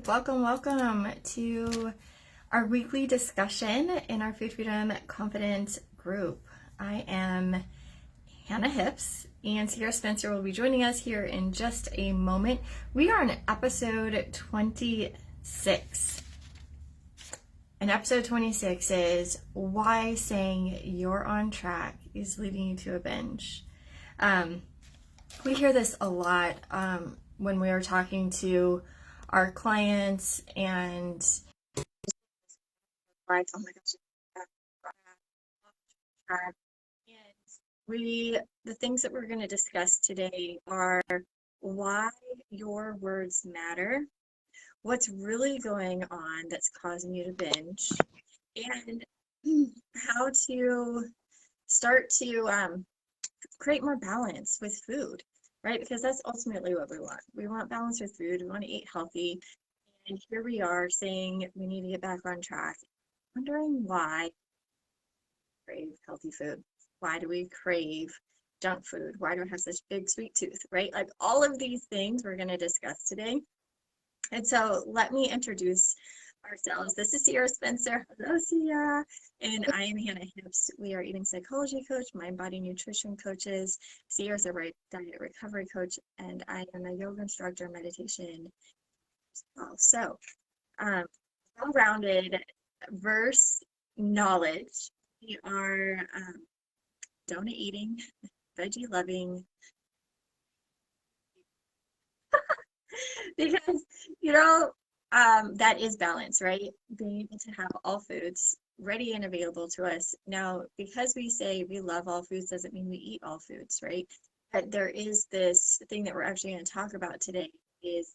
Welcome to our weekly discussion in our Food Freedom Confidence group. I am Hannah Hips, and Sierra Spencer will be joining us here in just a moment. We are on episode 26. And episode 26 is why saying you're on track is leading you to a binge. We hear this a lot when we are talking to our clients and like, oh my gosh, the things that we're going to discuss today are why your words matter, what's really going on that's causing you to binge, and how to start to create more balance with food, right? Because that's ultimately what we want. We want balance with food. We want to eat healthy. And here we are saying we need to get back on track, wondering why we crave healthy food. Why do we crave junk food? Why do I have such big sweet tooth, right? Like all of these things we're going to discuss today. And so let me introduce ourselves. This is Sierra Spencer. Hello, Sierra. And I am Hannah Hips. We are eating psychology coach, mind body nutrition coaches. Sierra's a diet recovery coach, and I am a yoga instructor, meditation as well. So, well-rounded verse knowledge. We are donut eating, veggie loving, because that is balance, right? Being able to have all foods ready and available to us. Now, because we say we love all foods doesn't mean we eat all foods, right? But there is this thing that we're actually going to talk about today is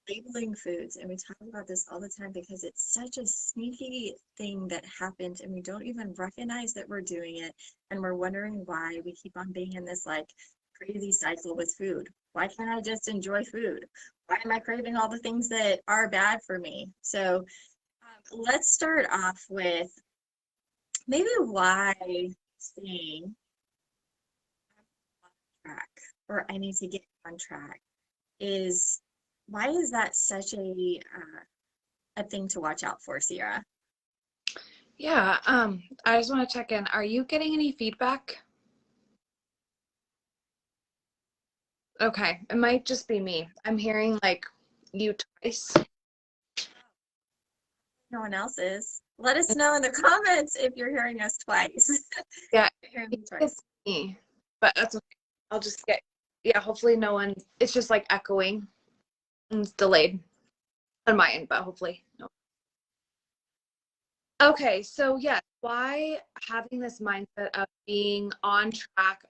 labeling foods. And we talk about this all the time because it's such a sneaky thing that happens and we don't even recognize that we're doing it. And we're wondering why we keep on being in this like crazy cycle with food. Why can't I just enjoy food? Why am I craving all the things that are bad for me? So let's start off with maybe why saying I'm on track or I need to get on track is, why is that such a thing to watch out for, Sierra? Yeah, I just want to check in. Are you getting any feedback? Okay, it might just be me. I'm hearing like you twice. No one else is. Let us know in the comments if you're hearing us twice. Yeah, Hearing me twice. it's me, but that's okay. I'll just hopefully no one, it's just like echoing and it's delayed on my end, but hopefully no. Okay, so yeah, why having this mindset of being on track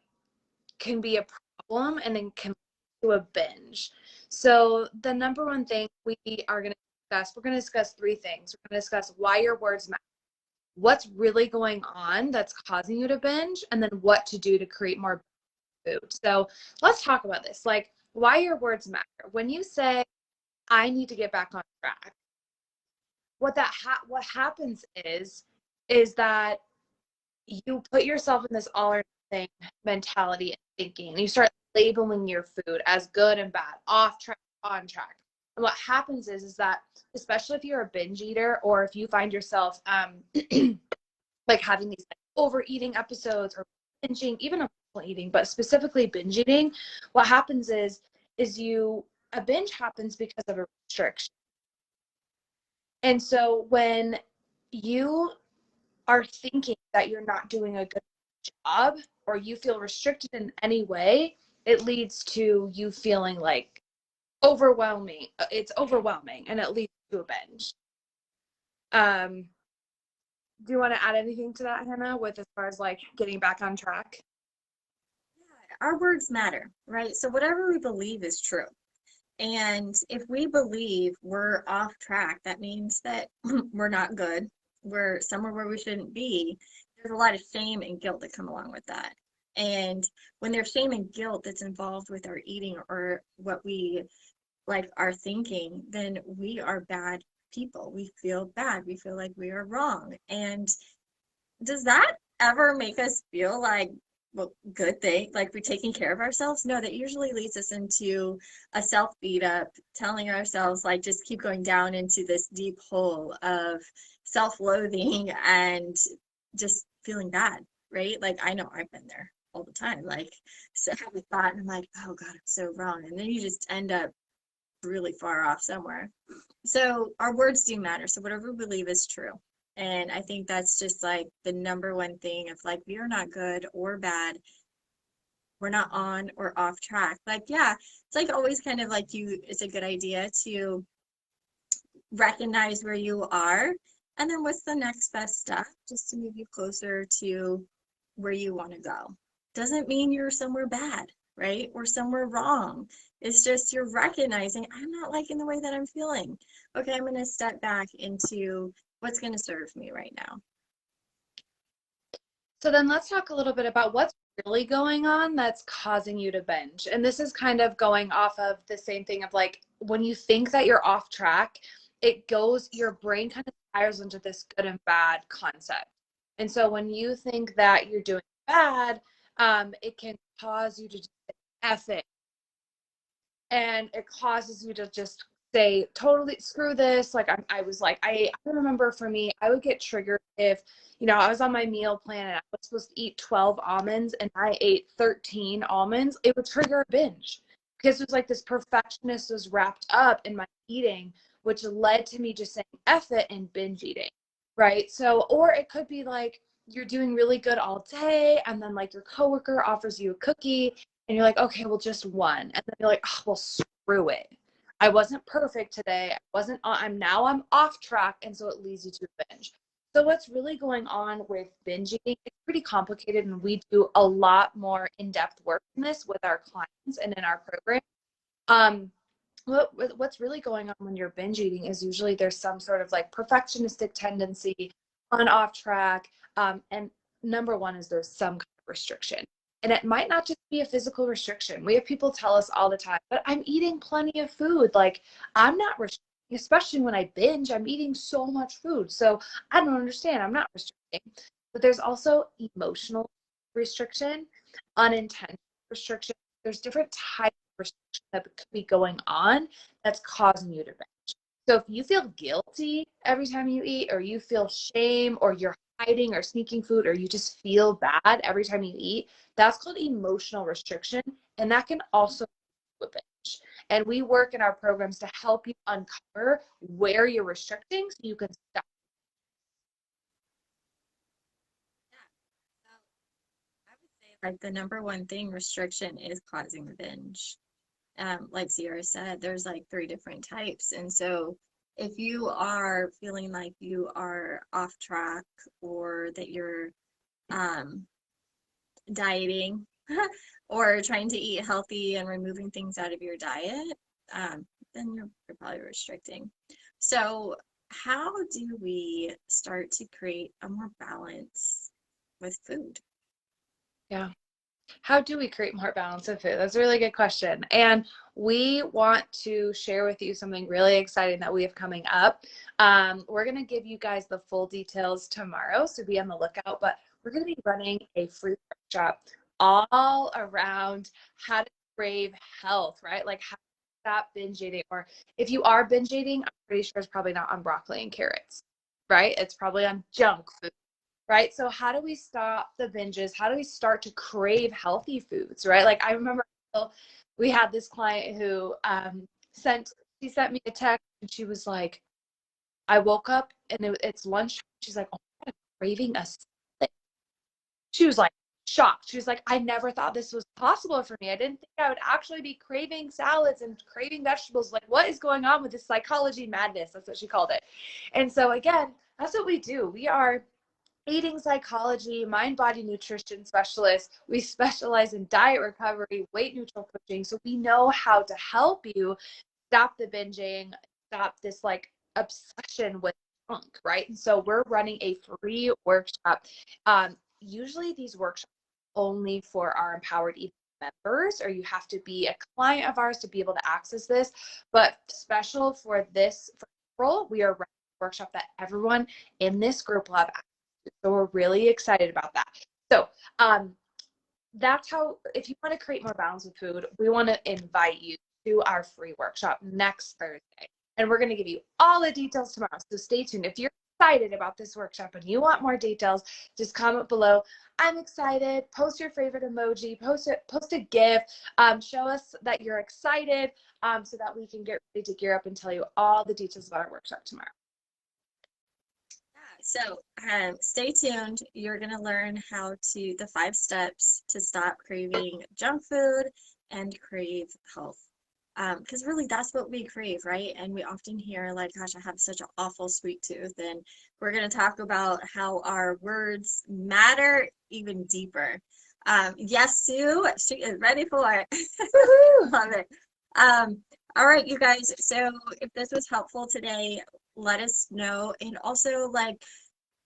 can be a problem and then can lead to a binge. So the number one thing we're going to discuss three things. We're going to discuss why your words matter, what's really going on that's causing you to binge, and then what to do to create more food. So let's talk about this, like why your words matter. When you say, I need to get back on track, what happens is that you put yourself in this all or nothing mentality and thinking, and you start labeling your food as good and bad, off track, on track. And what happens is that, especially if you're a binge eater, or if you find yourself like having these like, overeating episodes or binging, even emotional eating, but specifically binge eating, what happens is a binge happens because of a restriction. And so when you are thinking that you're not doing a good job or you feel restricted in any way, it leads to you feeling like overwhelming. It's overwhelming and it leads to a binge. Do you want to add anything to that, Hannah, with as far as like getting back on track? Yeah, our words matter, right? So whatever we believe is true. And if we believe we're off track, that means that we're not good. We're somewhere where we shouldn't be. There's a lot of shame and guilt that come along with that. And when there's shame and guilt that's involved with our eating or what we like are thinking, then we are bad people. We feel bad. We feel like we are wrong. And does that ever make us feel like well, good thing, like we're taking care of ourselves. No, that usually leads us into a self beat up, telling ourselves like just keep going down into this deep hole of self-loathing and just feeling bad, right? Like I know I've been there all the time. Like so I have a thought and I'm like, oh God, I'm so wrong. And then you just end up really far off somewhere. So our words do matter. So whatever we believe is true. And I think that's just like the number one thing of like, we are not good or bad. We're not on or off track. Like, yeah, it's like always kind of like it's a good idea to recognize where you are. And then what's the next best step just to move you closer to where you want to go. Doesn't mean you're somewhere bad, right? Or somewhere wrong. It's just you're recognizing I'm not liking the way that I'm feeling. Okay, I'm going to step back into what's going to serve me right now. So then let's talk a little bit about what's really going on that's causing you to binge. And this is kind of going off of the same thing of like when you think that you're off track, your brain kind of spirals into this good and bad concept. And so when you think that you're doing bad, it can cause you to just F it. And it causes you to just say totally screw this. Like I was like I remember for me I would get triggered if I was on my meal plan and I was supposed to eat 12 almonds and I ate 13 almonds. It would trigger a binge because it was like this perfectionist was wrapped up in my eating, which led to me just saying F it and binge eating, right? So or it could be like you're doing really good all day and then like your coworker offers you a cookie and you're like, okay, well, just one. And then you're like, oh, well, screw it. I wasn't perfect today. I'm off track. And so it leads you to a binge. So what's really going on with binge eating, it's pretty complicated. And we do a lot more in-depth work in this with our clients and in our program. What's really going on when you're binge eating is usually there's some sort of like perfectionistic tendency on off track. And number one is there's some kind of restriction. And it might not just be a physical restriction. We have people tell us all the time, but I'm eating plenty of food. Like I'm not restricting, especially when I binge, I'm eating so much food. So I don't understand. I'm not restricting. But there's also emotional restriction, unintentional restriction. There's different types of restriction that could be going on that's causing you to binge. So if you feel guilty every time you eat, or you feel shame, or you're hiding or sneaking food, or you just feel bad every time you eat, that's called emotional restriction. And that can also be a binge. And we work in our programs to help you uncover where you're restricting so you can stop. Yeah. So I would say like the number one thing restriction is causing the binge. Like Sierra said, there's like 3 different types. And so if you are feeling like you are off track or that you're um, dieting or trying to eat healthy and removing things out of your diet, then you're probably restricting. So how do we start to create a more balance with food? Yeah. How do we create more balance in food? That's a really good question. And we want to share with you something really exciting that we have coming up. We're going to give you guys the full details tomorrow, so be on the lookout. But we're going to be running a free workshop all around how to crave health, right? Like how to stop binge eating. Or if you are binge eating, I'm pretty sure it's probably not on broccoli and carrots, right? It's probably on junk food, right? So how do we stop the binges? How do we start to crave healthy foods, right? Like I remember we had this client who sent me a text and she was like, I woke up and it's lunch. She's like, oh, I'm craving a salad. She was like shocked. She was like, I never thought this was possible for me. I didn't think I would actually be craving salads and craving vegetables. Like, what is going on with this psychology madness? That's what she called it. And so again, that's what we do. We are eating psychology, mind body nutrition specialists. We specialize in diet recovery, weight neutral coaching. So we know how to help you stop the binging, stop this like obsession with junk, right? And so we're running a free workshop. Usually these workshops only for our empowered eating members, or you have to be a client of ours to be able to access this. But special for this for April, we are running a workshop that everyone in this group will have access to. So we're really excited about that. So that's how, if you want to create more balance with food, we want to invite you to our free workshop next Thursday. And we're going to give you all the details tomorrow. So stay tuned. If you're excited about this workshop and you want more details, just comment below. I'm excited. Post your favorite emoji, post a GIF, show us that you're excited, so that we can get ready to gear up and tell you all the details about our workshop tomorrow. So stay tuned. You're going to learn the 5 steps to stop craving junk food and crave health. Because really that's what we crave, right? And we often hear like, gosh, I have such an awful sweet tooth. And we're going to talk about how our words matter even deeper. Yes, Sue, she is ready for it. Love it. All right, you guys. So if this was helpful today, let us know. And also, like,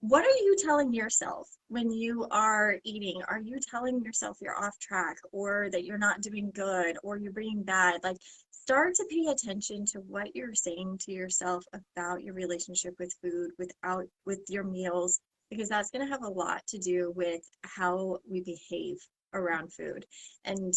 what are you telling yourself when you are eating? Are you telling yourself you're off track, or that you're not doing good, or you're being bad? Like, start to pay attention to what you're saying to yourself about your relationship with food, with your meals, because that's going to have a lot to do with how we behave around food. And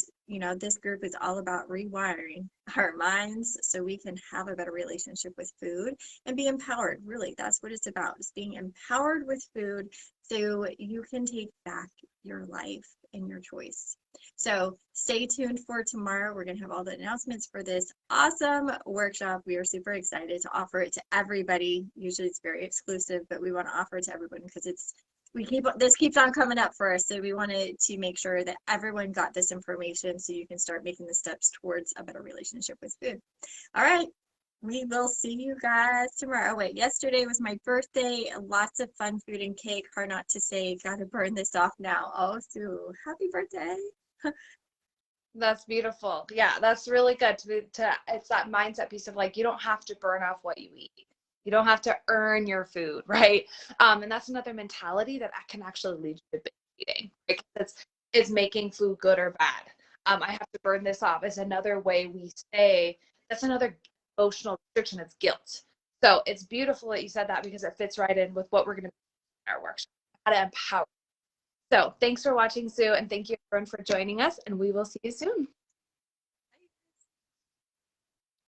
this group is all about rewiring our minds so we can have a better relationship with food and be empowered. Really, that's what it's about, is being empowered with food so you can take back your life and your choice. So stay tuned for tomorrow. We're going to have all the announcements for this awesome workshop. We are super excited to offer it to everybody. Usually it's very exclusive, but we want to offer it to everyone because this keeps on coming up for us. So we wanted to make sure that everyone got this information so you can start making the steps towards a better relationship with food. All right. We will see you guys tomorrow. Wait, yesterday was my birthday. Lots of fun food and cake. Hard not to say. Gotta burn this off now. Oh, Sue, happy birthday. That's beautiful. Yeah, that's really good it's that mindset piece of like, you don't have to burn off what you eat. You don't have to earn your food, right? And that's another mentality that can actually lead you to binge eating. Because it's making food good or bad. I have to burn this off is another way we say, that's another emotional restriction. It's guilt. So it's beautiful that you said that, because it fits right in with what we're going to do in our workshop, how to empower. So thanks for watching, Sue, and thank you everyone for joining us, and we will see you soon.